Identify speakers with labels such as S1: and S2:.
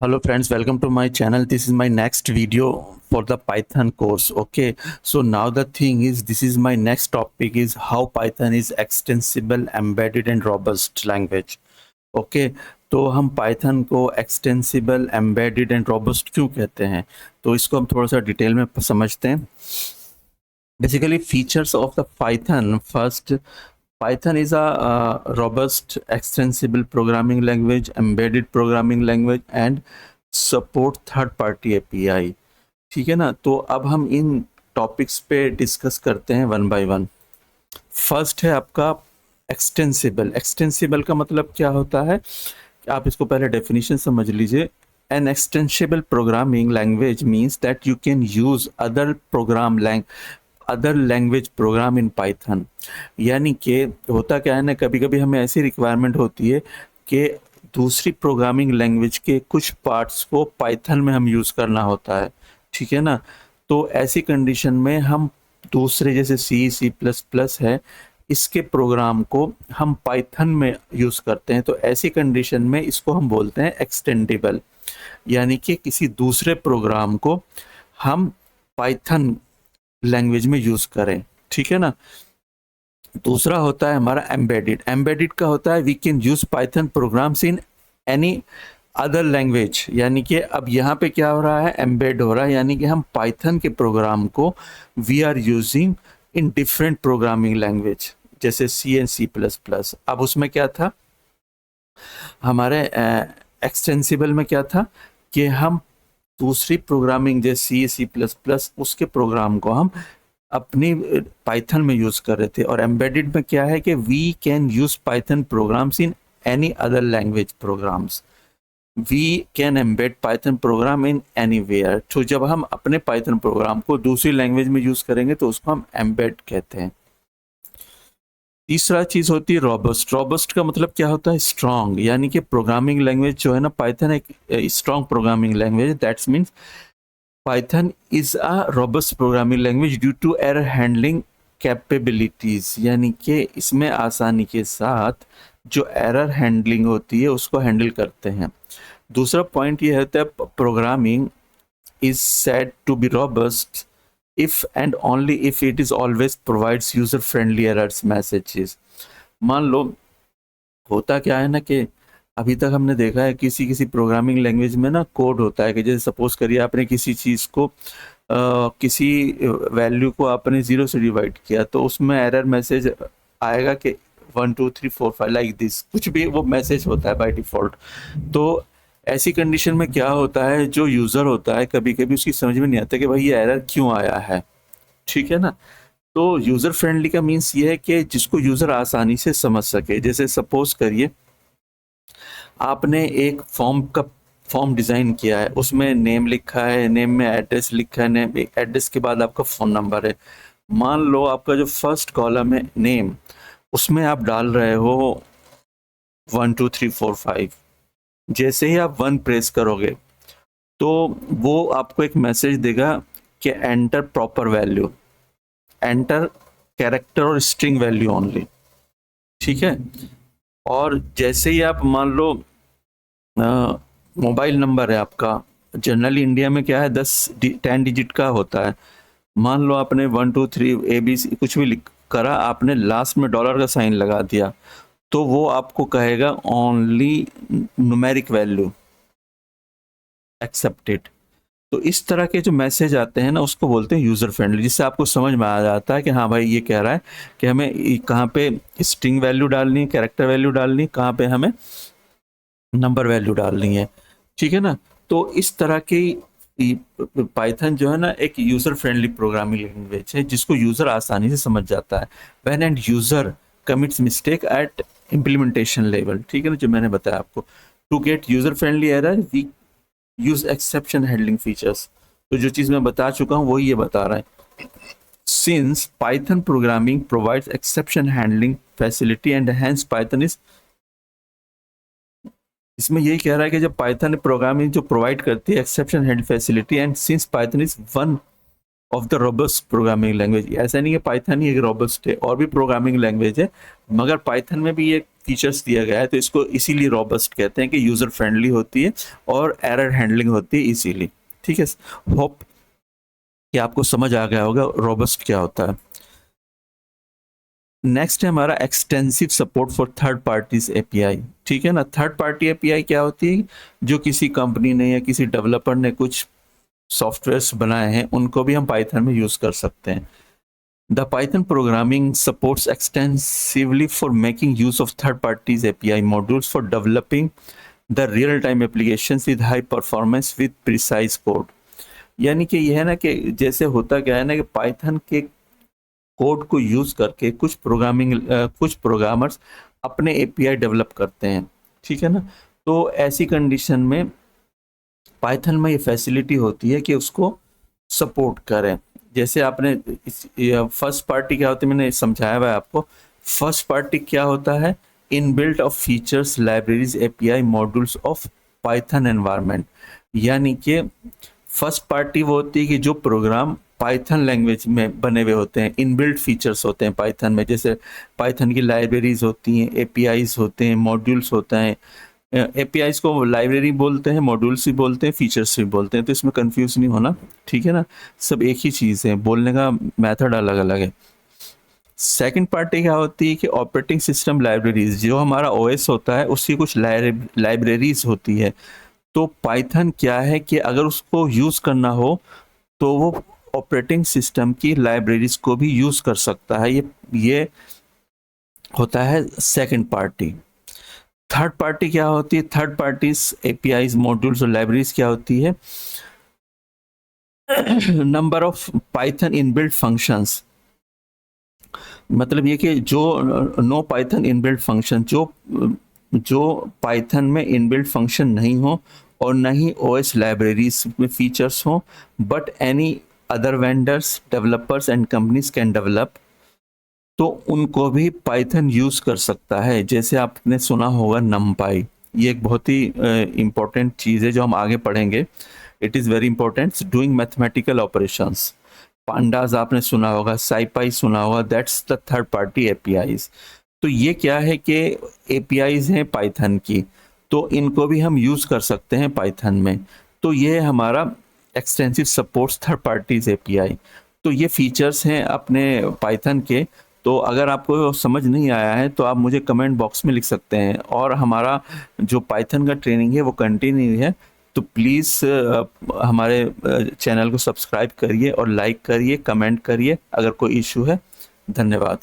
S1: Hello friends, welcome to my channel. This is my next video for the Python course. Okay, so now the thing is, this is my next topic is how Python is extensible, embedded and robust language. Okay, तो हम Python को extensible, embedded and robust क्यों कहते हैं, तो इसको हम थोड़ा सा डिटेल में समझते हैं. Basically features of the Python. First, Python is a robust, extensible programming language, embedded programming language and support third party API. ठीक है ना. तो अब हम इन टॉपिक्स पे डिस्कस करते हैं वन बाय वन. फर्स्ट है आपका एक्सटेंसिबल. एक्सटेंसिबल का मतलब क्या होता है, आप इसको पहले डेफिनेशन समझ लीजिए. An extensible programming language means that you can use other language program in Python. यानी कि होता क्या है ना, कभी कभी हमें ऐसी रिक्वायरमेंट होती है कि दूसरी प्रोग्रामिंग लैंग्वेज के कुछ पार्ट्स को पाइथन में हम यूज़ करना होता है. ठीक है ना. तो ऐसी कंडीशन में हम दूसरे जैसे C++ है, इसके प्रोग्राम को हम पाइथन में यूज़ करते हैं. तो ऐसी कंडीशन में इसको हम बोलते हैं एक्सटेंडेबल, यानी कि किसी दूसरे प्रोग्राम को हम पाइथन लैंग्वेज में यूज़ करें. ठीक है ना. दूसरा होता है हमारा एम्बेडेड. एम्बेडेड का होता है we can use Python programs in any other language. यानी कि अब यहाँ पे क्या हो रहा है, एम्बेड हो रहा है, यानी कि हम पाइथन के प्रोग्राम को we are using in different programming language जैसे C एंड C++. अब उसमें क्या था, हमारे एक्सटेंसिबल में क्या था कि हम दूसरी प्रोग्रामिंग जैसे C++ उसके प्रोग्राम को हम अपनी पाइथन में यूज़ कर रहे थे. और एम्बेडेड में क्या है कि we can use Python programs in any other language programs. We can embed Python program in anywhere. तो जब हम अपने पाइथन प्रोग्राम को दूसरी लैंग्वेज में यूज़ करेंगे तो उसको हम एम्बेड कहते हैं. तीसरा चीज़ होती है रॉबस्ट. रॉबस्ट का मतलब क्या होता है, स्ट्रॉन्ग. यानी कि प्रोग्रामिंग लैंग्वेज जो है ना, पाइथन एक strong programming language. That's means Python is a robust programming language due to error handling capabilities. यानी कि इसमें आसानी के साथ जो एरर हैंडलिंग होती है उसको हैंडल करते हैं. दूसरा पॉइंट ये होता है programming is said to be robust if and only if it is always provides user friendly errors messages. मान लो होता क्या है ना कि अभी तक हमने देखा है किसी किसी प्रोग्रामिंग लैंग्वेज में ना कोड होता है कि जैसे सपोज करिए आपने किसी चीज़ को किसी वैल्यू को आपने 0 से डिवाइड किया तो उसमें एरर मैसेज आएगा कि 1 2 3 4 5 लाइक दिस, कुछ भी वो मैसेज होता है बाय डिफ़ॉल्ट. तो ऐसी कंडीशन में क्या होता है, जो यूज़र होता है कभी कभी उसकी समझ में नहीं आता कि भाई ये एरर क्यों आया है. ठीक है ना. तो यूज़र फ्रेंडली का मीन्स ये है कि जिसको यूज़र आसानी से समझ सके. जैसे सपोज करिए आपने एक फॉर्म डिज़ाइन किया है, उसमें नेम लिखा है, नेम में एड्रेस लिखा है, नेम एड्रेस के बाद आपका फ़ोन नंबर है. मान लो आपका जो फर्स्ट कॉलम है नेम, उसमें आप डाल रहे हो 1 2 3 4 5. जैसे ही आप 1 प्रेस करोगे तो वो आपको एक मैसेज देगा कि enter proper value, enter character और स्ट्रिंग वैल्यू ओनली. ठीक है. और जैसे ही आप मान लो मोबाइल नंबर है आपका, जनरली इंडिया में क्या है 10 डिजिट का होता है. मान लो आपने 1 2 3 ABC कुछ भी लिख करा, आपने लास्ट में डॉलर का साइन लगा दिया, तो वो आपको कहेगा ओनली न्यूमेरिक वैल्यू एक्सेप्टेड. तो इस तरह के जो मैसेज आते हैं ना उसको बोलते हैं यूज़र फ्रेंडली, जिससे आपको समझ में आ जाता है कि हाँ भाई ये कह रहा है कि हमें कहाँ पे स्ट्रिंग वैल्यू डालनी है, कैरेक्टर वैल्यू डालनी है, कहाँ पे हमें नंबर वैल्यू डालनी है. ठीक है ना. तो इस तरह की पाइथन जो है ना एक यूज़र फ्रेंडली प्रोग्रामिंग लैंग्वेज है जिसको यूज़र आसानी से समझ जाता है. When end user commits mistake at implementation level. ठीक है ना, जो मैंने बताया आपको. To get user friendly error we use exception handling features. तो जो चीज़ मैं बता चुका हूँ वही ये बता रहा है. Since Python programming provides exception handling facility and hence Python is, इसमें यही कह रहा है कि जब पाइथन प्रोग्रामिंग जो प्रोवाइड करती है exception handling facility and since Python is one of the robust programming language. ऐसा नहीं है पाइथन ही एक रोबस्ट है, और भी प्रोग्रामिंग लैंग्वेज है, मगर पाइथन में भी ये फीचर्स दिया गया है, तो इसको इसीलिए रोबस्ट कहते हैं कि यूजर फ्रेंडली होती है और एरर हैंडलिंग होती है इसीलिए। ठीक है, होप कि आपको समझ आ गया होगा रोबस्ट क्या होता है। नेक्स्ट है हमारा extensive support for third parties API. ठीक है ना, थर्ड पार्टी एपीआई क्या होती है, जो किसी कंपनी ने या किसी डेवलपर ने कुछ सॉफ्टवेयर्स बनाए हैं, उनको भी हम पाइथन में यूज कर सकते हैं। The Python programming supports extensively for making use of third parties API modules for developing the real time applications with high performance with precise code. यानी कि यह है ना कि जैसे होता क्या है ना कि पाइथन के कोड को यूज करके कुछ प्रोग्रामर्स अपने एपीआई डेवलप करते हैं। ठीक है ना, तो ऐसी कंडीशन में पाइथन में ये फैसिलिटी होती है कि उसको सपोर्ट करें। जैसे आपने फर्स्ट पार्टी क्या होती है, मैंने समझाया हुआ है आपको। फर्स्ट पार्टी क्या होता है, inbuilt of features libraries API modules of Python environment. यानी कि फर्स्ट पार्टी वो होती है कि जो प्रोग्राम पाइथन लैंग्वेज में बने हुए होते हैं, इनबिल्ट फीचर्स होते हैं पाइथन में, जैसे पाइथन की लाइब्रेरीज होती हैं, एपीआईज होते हैं, मॉड्यूल्स होता है। एपीआईज को लाइब्रेरी बोलते हैं, मॉड्यूल्स भी बोलते हैं, फीचर्स भी बोलते हैं, तो इसमें कंफ्यूज नहीं होना। ठीक है ना, सब एक ही चीज़ है, बोलने का मेथड अलग अलग है। सेकंड पार्टी क्या होती है कि ऑपरेटिंग सिस्टम लाइब्रेरीज, जो हमारा ओएस होता है उसकी कुछ लाइब्रेरीज होती है। तो पाइथन क्या है कि अगर उसको यूज़ करना हो तो वो ऑपरेटिंग सिस्टम की लाइब्रेरीज को भी यूज़ कर सकता है। ये होता है सेकंड पार्टी। थर्ड पार्टी क्या होती है, थर्ड पार्टीज एपीआईज मॉड्यूल्स और लाइब्रेरीज क्या होती है, number of Python inbuilt functions. मतलब ये कि जो नो पाइथन इनबिल्ट फंक्शन, जो पाइथन में इनबिल्ट फंक्शन नहीं हो और न ही ओएस लाइब्रेरीज में फीचर्स हो, but any other vendors developers and companies can develop, तो उनको भी पाइथन यूज़ कर सकता है। जैसे आपने सुना होगा नमपाई, ये एक बहुत ही इम्पोर्टेंट चीज़ है जो हम आगे पढ़ेंगे। It is very important doing mathematical operations. Pandas आपने सुना होगा, साइपाई सुना होगा, that's the third party APIs. तो ये क्या है कि एपीआईज हैं पाइथन की, तो इनको भी हम यूज़ कर सकते हैं पाइथन में। तो ये हमारा extensive supports third parties API. तो ये फीचर्स हैं अपने पाइथन के। तो अगर आपको समझ नहीं आया है तो आप मुझे कमेंट बॉक्स में लिख सकते हैं, और हमारा जो पाइथन का ट्रेनिंग है वो कंटिन्यू है। तो प्लीज़ हमारे चैनल को सब्सक्राइब करिए और लाइक करिए, कमेंट करिए अगर कोई इशू है। धन्यवाद।